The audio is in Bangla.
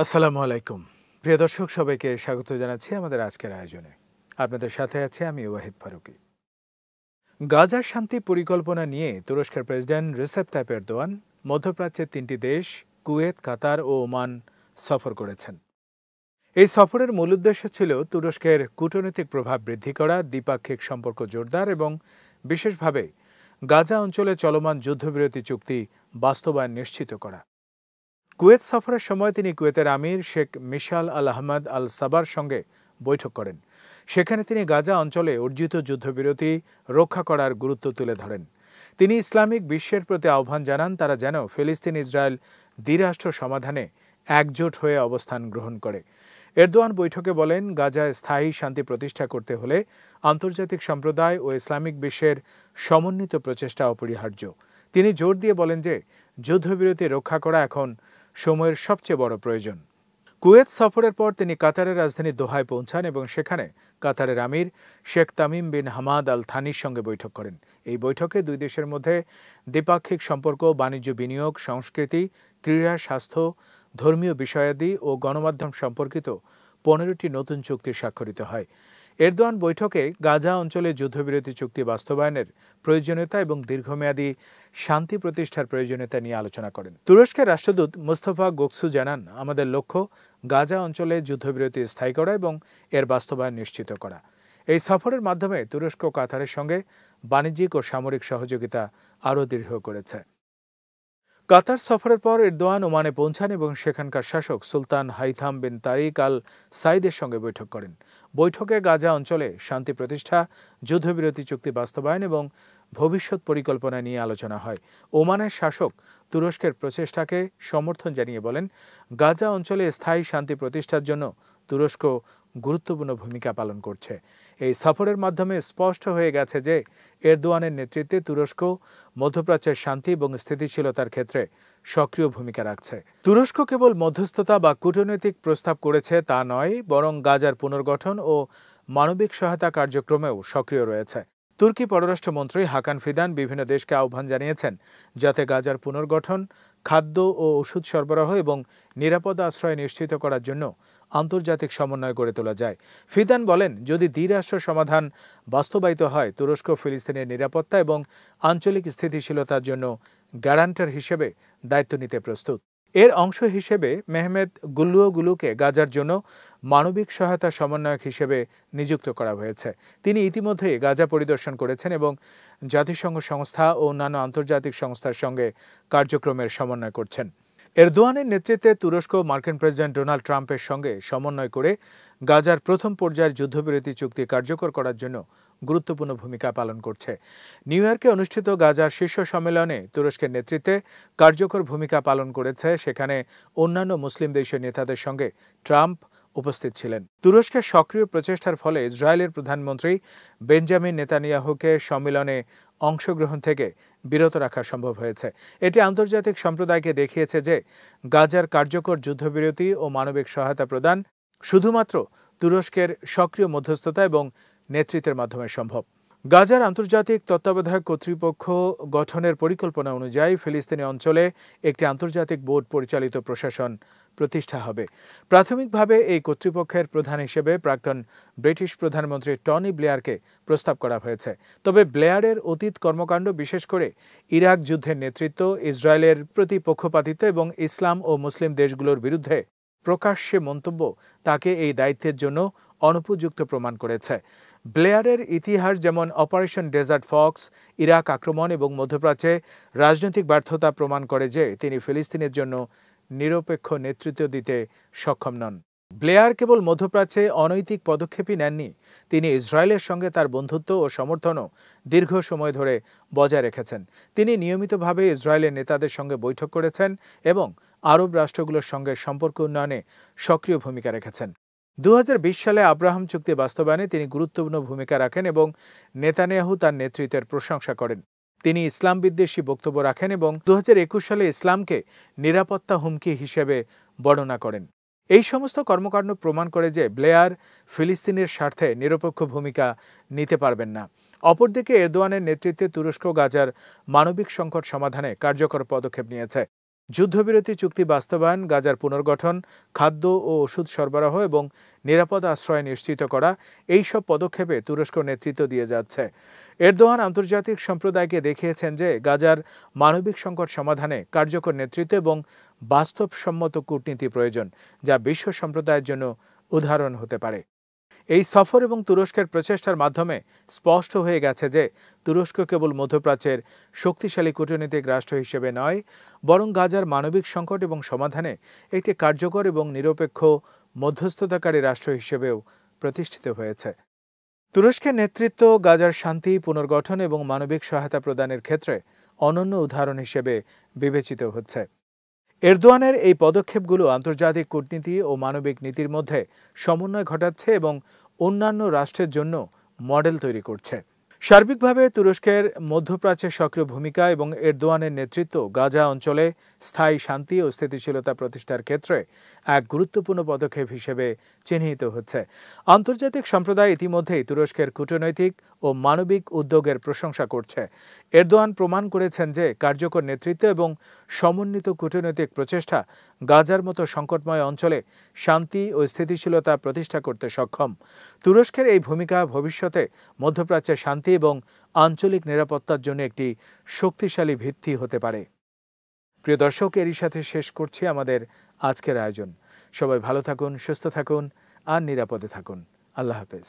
আসসালামু আলাইকুম। প্রিয় দর্শক, সবাইকে স্বাগত জানাচ্ছি আমাদের আজকের আয়োজনে। আপনাদের সাথে আছে আমি ওয়াহিদ ফারুকী। গাজার শান্তি পরিকল্পনা নিয়ে তুরস্কের প্রেসিডেন্ট রিসেপ তাইপ এরদোয়ান মধ্যপ্রাচ্যের 3টি দেশ কুয়েত, কাতার ও ওমান সফর করেছেন। এই সফরের মূল উদ্দেশ্য ছিল তুরস্কের কূটনৈতিক প্রভাব বৃদ্ধি করা, দ্বিপাক্ষিক সম্পর্ক জোরদার এবং বিশেষভাবে গাজা অঞ্চলে চলমান যুদ্ধবিরতি চুক্তি বাস্তবায়ন নিশ্চিত করা। কুয়েত সফরের সময় তিনি কুয়েতের আমির শেখ মিশাল আল আহমদ আল সাবার সঙ্গে বৈঠক করেন। সেখানে তিনি গাজা অঞ্চলে অর্জিত যুদ্ধবিরতি রক্ষা করার গুরুত্ব তুলে ধরেন। তিনি ইসলামিক বিশ্বের প্রতি আহ্বান জানান তারা যেন ফিলিস্তিন ইসরায়েল দ্বিরাষ্ট্র সমাধানে একজোট হয়ে অবস্থান গ্রহণ করে। এরদোয়ান বৈঠকে বলেন, গাজায় স্থায়ী শান্তি প্রতিষ্ঠা করতে হলে আন্তর্জাতিক সম্প্রদায় ও ইসলামিক বিশ্বের সমন্বিত প্রচেষ্টা অপরিহার্য। তিনি জোর দিয়ে বলেন যে যুদ্ধবিরতি রক্ষা করা এখন সময়ের সবচেয়ে বড় প্রয়োজন। কুয়েত সফরের পর তিনি কাতারের রাজধানী দোহায় পৌঁছান এবং সেখানে কাতারের আমির Sheikh Tamim bin Hamad Al থানির সঙ্গে বৈঠক করেন। এই বৈঠকে দুই দেশের মধ্যে দ্বিপাক্ষিক সম্পর্ক, বাণিজ্য, বিনিয়োগ, সংস্কৃতি, ক্রীড়া, স্বাস্থ্য, ধর্মীয় বিষয়াদি ও গণমাধ্যম সম্পর্কিত 15টি নতুন চুক্তি স্বাক্ষরিত হয়। এরদোয়ান বৈঠকে গাজা অঞ্চলে যুদ্ধবিরতি চুক্তি বাস্তবায়নের প্রয়োজনীয়তা এবং দীর্ঘমেয়াদী শান্তি প্রতিষ্ঠার প্রয়োজনীয়তা নিয়ে আলোচনা করেন। তুরস্কের রাষ্ট্রদূত মুস্তফা গোকসু জানান, আমাদের লক্ষ্য গাজা অঞ্চলে যুদ্ধবিরতি স্থায়ী করা এবং এর বাস্তবায়ন নিশ্চিত করা। এই সফরের মাধ্যমে তুরস্ক কাতারের সঙ্গে বাণিজ্যিক ও সামরিক সহযোগিতা আরও দৃঢ় করেছে। কাতার সফরের পর এরদোয়ান ওমানে পৌঁছান এবং সেখানকার শাসক সুলতান হাইথাম বিন তারিক আল সাইদের সঙ্গে বৈঠক করেন। বৈঠকে গাজা অঞ্চলে শান্তি প্রতিষ্ঠা, যুদ্ধবিরতি চুক্তি বাস্তবায়ন এবং ভবিষ্যৎ পরিকল্পনা নিয়ে আলোচনা হয়। ওমানের শাসক তুরস্কের প্রচেষ্টাকে সমর্থন জানিয়ে বলেন, গাজা অঞ্চলে স্থায়ী শান্তি প্রতিষ্ঠার জন্য তুরস্ক গুরুত্বপূর্ণ ভূমিকা পালন করছে। এই সফরের মাধ্যমে স্পষ্ট হয়ে গেছে যে এরদোয়ানের নেতৃত্বে তুরস্ক মধ্যপ্রাচ্যের শান্তি এবং স্থিতিশীলতার ক্ষেত্রে সক্রিয় ভূমিকা রাখছে। তুরস্ক কেবল মধ্যস্থতা বা কূটনৈতিক প্রস্তাব করেছে তা নয়, বরং গাজার পুনর্গঠন ও মানবিক সহায়তা কার্যক্রমেও সক্রিয় রয়েছে। তুর্কি পররাষ্ট্রমন্ত্রী হাকান ফিদান বিভিন্ন দেশকে আহ্বান জানিয়েছেন যাতে গাজার পুনর্গঠন, খাদ্য ও ওষুধ সরবরাহ এবং নিরাপদ আশ্রয় নিশ্চিত করার জন্য আন্তর্জাতিক সমন্বয় গড়ে তোলা যায়। ফিদান বলেন, যদি দ্বিরাষ্ট্র সমাধান বাস্তবায়িত হয়, তুরস্ক ফিলিস্তিনের নিরাপত্তা এবং আঞ্চলিক স্থিতিশীলতার জন্য গ্যারান্টার হিসেবে দায়িত্ব নিতে প্রস্তুত। এর অংশ হিসেবে মেহমেদ গুলুকে গাজার জন্য মানবিক সহায়তা সমন্বয়ক হিসেবে নিযুক্ত করা হয়েছে। তিনি ইতিমধ্যে গাজা পরিদর্শন করেছেন এবং জাতিসংঘ সংস্থা ও অন্যান্য আন্তর্জাতিক সংস্থার সঙ্গে কার্যক্রমের সমন্বয় করছেন। এরদোয়ানের নেতৃত্বে তুরস্ক মার্কিন প্রেসিডেন্ট ডোনাল্ড ট্রাম্পের সঙ্গে সমন্বয় করে গাজার প্রথম পর্যায়ের যুদ্ধবিরতি চুক্তি কার্যকর করার জন্য গুরুত্বপূর্ণ ভূমিকা পালন করছে। নিউ ইয়র্কে অনুষ্ঠিত গাজার শীর্ষ সম্মেলনে তুরস্কের নেতৃত্বে কার্যকর ভূমিকা পালন করেছে। সেখানে অন্যান্য মুসলিম দেশীয় নেতাদের সঙ্গে ট্রাম্প উপস্থিত ছিলেন। তুরস্কের সক্রিয় প্রচেষ্টার ফলে ইসরায়েলের প্রধানমন্ত্রী বেঞ্জামিন নেতানিয়াহুকে সম্মেলনে অংশগ্রহণ থেকে বিরত রাখা সম্ভব হয়েছে। এটি আন্তর্জাতিক সম্প্রদায়কে দেখিয়েছে যে গাজার কার্যকর যুদ্ধবিরতি ও মানবিক সহায়তা প্রদান শুধুমাত্র তুরস্কের সক্রিয় মধ্যস্থতা এবং নেতৃত্বের মাধ্যমে সম্ভব। গাজার আন্তর্জাতিক তত্ত্বাবধায়ক কর্তৃপক্ষ গঠনের পরিকল্পনা অনুযায়ী ফিলিস্তিনি অঞ্চলে একটি আন্তর্জাতিক বোর্ড পরিচালিত প্রশাসন প্রতিষ্ঠা হবে। প্রাথমিকভাবে এই কর্তৃপক্ষের প্রধান হিসেবে প্রাক্তন ব্রিটিশ প্রধানমন্ত্রী টনি ব্লেয়ারকে প্রস্তাব করা হয়েছে। তবে ব্লেয়ারের অতীত কর্মকাণ্ড, বিশেষ করে ইরাক যুদ্ধের নেতৃত্ব, ইসরায়েলের প্রতি পক্ষপাতিত্ব এবং ইসলাম ও মুসলিম দেশগুলোর বিরুদ্ধে প্রকাশ্যে মন্তব্য তাকে এই দায়িত্বের জন্য অনুপযুক্ত প্রমাণ করেছে। ব্লেয়ারের ইতিহাস, যেমন অপারেশন ডেজার্ট ফক্স, ইরাক আক্রমণ এবং মধ্যপ্রাচ্যে রাজনৈতিক ব্যর্থতা প্রমাণ করে যে তিনি ফিলিস্তিনের জন্য নিরপেক্ষ নেতৃত্ব দিতে সক্ষম নন। ব্লেয়ার কেবল মধ্যপ্রাচ্যে অনৈতিক পদক্ষেপই নেননি, তিনি ইসরায়েলের সঙ্গে তার বন্ধুত্ব ও সমর্থনও দীর্ঘ সময় ধরে বজায় রেখেছেন। তিনি নিয়মিতভাবে ইসরায়েলের নেতাদের সঙ্গে বৈঠক করেছেন এবং আরব রাষ্ট্রগুলোর সঙ্গে সম্পর্ক উন্নয়নে সক্রিয় ভূমিকা রেখেছেন। 2020 সালে আব্রাহাম চুক্তি বাস্তবায়নে তিনি গুরুত্বপূর্ণ ভূমিকা রাখেন এবং নেতানিয়াহু তার নেতৃত্বের প্রশংসা করেন। তিনি ইসলাম বিদ্বেষী বক্তব্য রাখেন এবং 2021 সালে ইসলামকে নিরাপত্তা হুমকি হিসেবে বর্ণনা করেন। এই সমস্ত কর্মকাণ্ড প্রমাণ করে যে ব্লেয়ার ফিলিস্তিনের স্বার্থে নিরপেক্ষ ভূমিকা নিতে পারবেন না। অপরদিকে এরদোয়ানের নেতৃত্বে তুরস্ক গাজার মানবিক সংকট সমাধানে কার্যকর পদক্ষেপ নিয়েছে। যুদ্ধবিরতি চুক্তি বাস্তবায়ন, গাজার পুনর্গঠন, খাদ্য ও ওষুধ সরবরাহ এবং নিরাপদ আশ্রয় নিশ্চিত করা এই সব পদক্ষেপে তুরস্ক নেতৃত্ব দিয়ে যাচ্ছে। এরদোয়ান আন্তর্জাতিক সম্প্রদায়কে দেখিয়েছেন যে গাজার মানবিক সংকট সমাধানে কার্যকর নেতৃত্ব এবং বাস্তবসম্মত কূটনীতি প্রয়োজন, যা বিশ্ব সম্প্রদায়ের জন্য উদাহরণ হতে পারে। এই সফর এবং তুরস্কের প্রচেষ্টার মাধ্যমে স্পষ্ট হয়ে গেছে যে তুরস্ক কেবল মধ্যপ্রাচ্যের শক্তিশালী কূটনৈতিক রাষ্ট্র হিসেবে নয়, বরং গাজার মানবিক সংকট এবং সমাধানে একটি কার্যকর এবং নিরপেক্ষ মধ্যস্থতাকারী রাষ্ট্র হিসেবেও প্রতিষ্ঠিত হয়েছে। তুরস্কের নেতৃত্ব গাজার শান্তি, পুনর্গঠন এবং মানবিক সহায়তা প্রদানের ক্ষেত্রে অনন্য উদাহরণ হিসেবে বিবেচিত হচ্ছে। এরদোয়ানের এই পদক্ষেপগুলো আন্তর্জাতিক কূটনীতি ও মানবিক নীতির মধ্যে সমন্বয় ঘটাচ্ছে এবং অন্যান্য রাষ্ট্রের জন্য মডেল তৈরি করছে। সার্বিকভাবে তুরস্কের মধ্যপ্রাচ্যে সক্রিয় ভূমিকা এবং এরদোয়ানের নেতৃত্ব গাজা অঞ্চলে স্থায়ী শান্তি ও স্থিতিশীলতা প্রতিষ্ঠার ক্ষেত্রে এক গুরুত্বপূর্ণ পদক্ষেপ হিসেবে চিহ্নিত হচ্ছে। আন্তর্জাতিক সম্প্রদায় ইতিমধ্যেই তুরস্কের কূটনৈতিক ও মানবিক উদ্যোগের প্রশংসা করছে। এরদোয়ান প্রমাণ করেছেন যে কার্যকর নেতৃত্ব এবং সমন্বিত কূটনৈতিক প্রচেষ্টা গাজার মতো সংকটময় অঞ্চলে শান্তি ও স্থিতিশীলতা প্রতিষ্ঠা করতে সক্ষম। তুরস্কের এই ভূমিকা ভবিষ্যতে মধ্যপ্রাচ্যের শান্তি এবং আঞ্চলিক নিরাপত্তার জন্য একটি শক্তিশালী ভিত্তি হতে পারে। প্রিয় দর্শক, এরই সাথে শেষ করছি আমাদের আজকের আয়োজন। সবাই ভালো থাকুন, সুস্থ থাকুন আর নিরাপদে থাকুন। আল্লাহ হাফেজ।